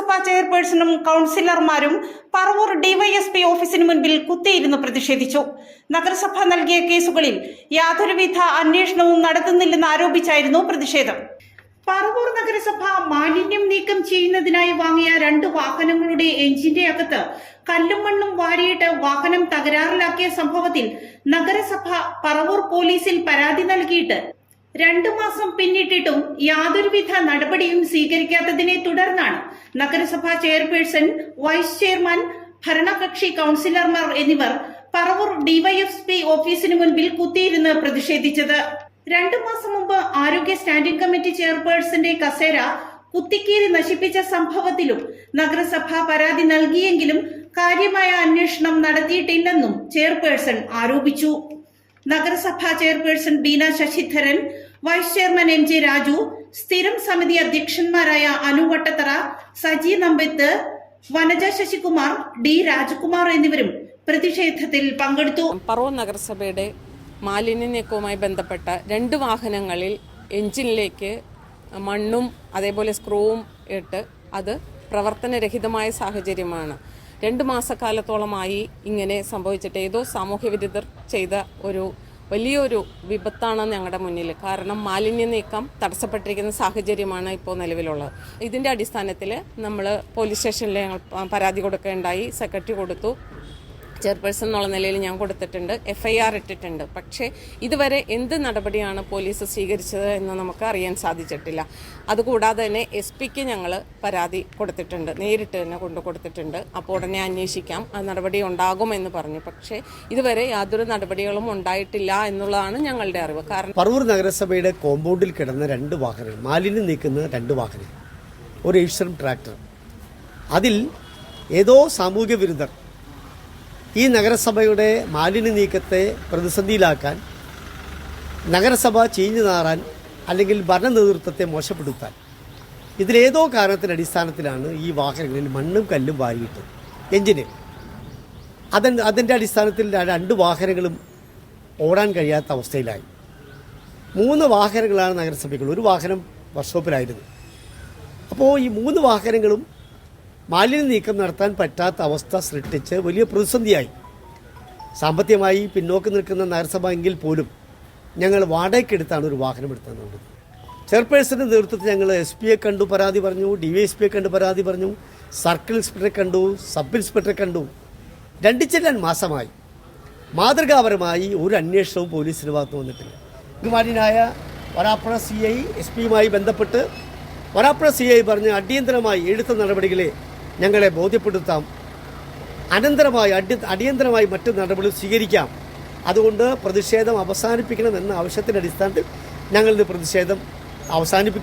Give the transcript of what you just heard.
നഗരസഭാ ചെയർപേഴ്സണും കൌൺസിലർമാരും പറവൂർ ഡിവൈഎസ്പി ഓഫീസിന് മുൻപിൽ കുത്തിയിരുന്ന് പ്രതിഷേധിച്ചു. നഗരസഭ നൽകിയ കേസുകളിൽ യാതൊരുവിധ അന്വേഷണവും നടത്തുന്നില്ലെന്ന് ആരോപിച്ചായിരുന്നു പ്രതിഷേധം. പറവൂർ നഗരസഭ മാലിന്യം നീക്കം ചെയ്യുന്നതിനായി വാങ്ങിയ 2 വാഹനങ്ങളുടെ എഞ്ചിന്റെ അകത്ത് കല്ലും മണ്ണും വാരിയിട്ട് വാഹനം തകരാറിലാക്കിയ സംഭവത്തിൽ നഗരസഭ പറവൂർ പോലീസിൽ പരാതി നൽകിയിട്ട് 2 മാസം പിന്നിട്ടിട്ടും യാതൊരുവിധ നടപടിയും സ്വീകരിക്കാത്തതിനെ തുടർന്നാണ് നഗരസഭാ ചെയർപേഴ്സൺ, വൈസ് ചെയർമാൻ, ഭരണകക്ഷി കൌൺസിലർമാർ എന്നിവർ പറവൂർ ഡിവൈഎസ്പി ഓഫീസിന് മുൻപിൽ കുത്തിയിരുന്ന് പ്രതിഷേധിച്ചത്. 2 മാസം മുമ്പ് ആരോഗ്യ സ്റ്റാൻഡിംഗ് കമ്മിറ്റി ചെയർപേഴ്സന്റെ കസേര കുത്തിക്കീറി നശിപ്പിച്ച സംഭവത്തിലും നഗരസഭ പരാതി നൽകിയെങ്കിലും കാര്യമായ അന്വേഷണം നടത്തിയിട്ടില്ലെന്നും ചെയർപേഴ്സൺ ആരോപിച്ചു. നഗരസഭാ chairperson Beena Sasidharan, vice chairman M J. Raju, സ്ഥിരം സമിതി അധ്യക്ഷന്മാരായ അനു വട്ടത്തറ, സജി നമ്പത്ത്, വനജ ശശികുമാർ, ഡി രാജകുമാർ എന്നിവരും പ്രതിഷേധത്തിൽ പങ്കെടുത്തു. പറവൂർ നഗരസഭയുടെ മാലിന്യ നീക്കവുമായി ബന്ധപ്പെട്ട 2 വാഹനങ്ങളിൽ എഞ്ചിനിലേക്ക് മണ്ണും അതേപോലെ സ്ക്രൂവും ഇട്ട് അത് പ്രവർത്തനരഹിതമായ സാഹചര്യമാണ്. 2 മാസക്കാലത്തോളമായി ഇങ്ങനെ സംഭവിച്ചിട്ട് ഏതോ സാമൂഹ്യ വിരുദ്ധർ ചെയ്ത ഒരു വലിയൊരു വിപത്താണ് ഞങ്ങളുടെ മുന്നിൽ. കാരണം മാലിന്യ നീക്കം തടസ്സപ്പെട്ടിരിക്കുന്ന സാഹചര്യമാണ് ഇപ്പോൾ നിലവിലുള്ളത്. ഇതിൻ്റെ അടിസ്ഥാനത്തിൽ നമ്മൾ പോലീസ് സ്റ്റേഷനിൽ ഞങ്ങൾ പരാതി കൊടുക്കുകയുണ്ടായി. സെക്രട്ടറി കൊടുത്തു, ചെയർപേഴ്സൺ എന്നുള്ള നിലയിൽ ഞാൻ കൊടുത്തിട്ടുണ്ട്, FIR ഇട്ടിട്ടുണ്ട്. പക്ഷേ ഇതുവരെ എന്ത് നടപടിയാണ് പോലീസ് സ്വീകരിച്ചത് എന്ന് നമുക്ക് അറിയാൻ സാധിച്ചിട്ടില്ല. അതുകൂടാതെ തന്നെ SP-ക്ക് ഞങ്ങൾ പരാതി കൊടുത്തിട്ടുണ്ട്, നേരിട്ട് തന്നെ കൊടുത്തിട്ടുണ്ട്. അപ്പോൾ ഉടനെ അന്വേഷിക്കാം, ആ നടപടി ഉണ്ടാകുമെന്ന് പറഞ്ഞു. പക്ഷേ ഇതുവരെ യാതൊരു നടപടികളും ഉണ്ടായിട്ടില്ല എന്നുള്ളതാണ് ഞങ്ങളുടെ അറിവ്. കാരണം പറവൂർ നഗരസഭയുടെ കോമ്പൗണ്ടിൽ കിടന്ന 2 വാഹനങ്ങൾ, മാലിന്യം നീക്കുന്ന 2 വാഹനങ്ങൾ, ഒരു എയ്ഷറും ട്രാക്ടർ, അതിൽ ഏതോ സാമൂഹ്യ വിരുദ്ധർ ഈ നഗരസഭയുടെ മാലിന്യ നീക്കത്തെ പ്രതിസന്ധിയിലാക്കാൻ, നഗരസഭ ചീഞ്ഞു നാറാൻ അല്ലെങ്കിൽ ഭരണ നേതൃത്വത്തെ മോശപ്പെടുത്താൻ, ഇതിലേതോ കാരണത്തിൻ്റെ അടിസ്ഥാനത്തിലാണ് ഈ വാഹനങ്ങളിൽ മണ്ണും കല്ലും വാരിയിട്ട് എഞ്ചിന്. അതിൻ്റെ അടിസ്ഥാനത്തിൽ 2 വാഹനങ്ങളും ഓടാൻ കഴിയാത്ത അവസ്ഥയിലായി. 3 വാഹനങ്ങളാണ് നഗരസഭയ്ക്കുള്ളത്. 1 വാഹനം വർക്ക്ഷോപ്പിലായിരുന്നു. അപ്പോൾ ഈ 3 വാഹനങ്ങളും മാലിന്യ നീക്കം നടത്താൻ പറ്റാത്ത അവസ്ഥ സൃഷ്ടിച്ച് വലിയ പ്രതിസന്ധിയായി. സാമ്പത്തികമായി പിന്നോക്കം നിൽക്കുന്ന നഗരസഭ എങ്കിൽ പോലും ഞങ്ങൾ വാടകയ്ക്കെടുത്താണ് ഒരു വാഹനം എടുത്തത്. ചെയർപേഴ്സൻ്റെ നേതൃത്വത്തിൽ ഞങ്ങൾ SP-യെ കണ്ടു, പരാതി പറഞ്ഞു, DYSP-യെ കണ്ട് പരാതി പറഞ്ഞു, സർക്കിൾ ഇൻസ്പെക്ടറെ കണ്ടു, സബ് ഇൻസ്പെക്ടറെ കണ്ടു. 2 മാസമായി മാതൃകാപരമായി ഒരു അന്വേഷണവും പോലീസിന് ഭാഗത്ത് വന്നിട്ടില്ല. ബഹുമാന്യനായ വരാപ്പുഴ CI SP-യുമായി ബന്ധപ്പെട്ട് വരാപ്പുഴ CI പറഞ്ഞ് അടിയന്തരമായി എടുത്ത നടപടികളെ ഞങ്ങളെ ബോധ്യപ്പെടുത്താം, അടിയന്തരമായി മറ്റു നടപടികൾ സ്വീകരിക്കാം, അതുകൊണ്ട് പ്രതിഷേധം അവസാനിപ്പിക്കണമെന്ന ആവശ്യത്തിൻ്റെ അടിസ്ഥാനത്തിൽ ഞങ്ങളിത് പ്രതിഷേധം അവസാനിപ്പിക്കും.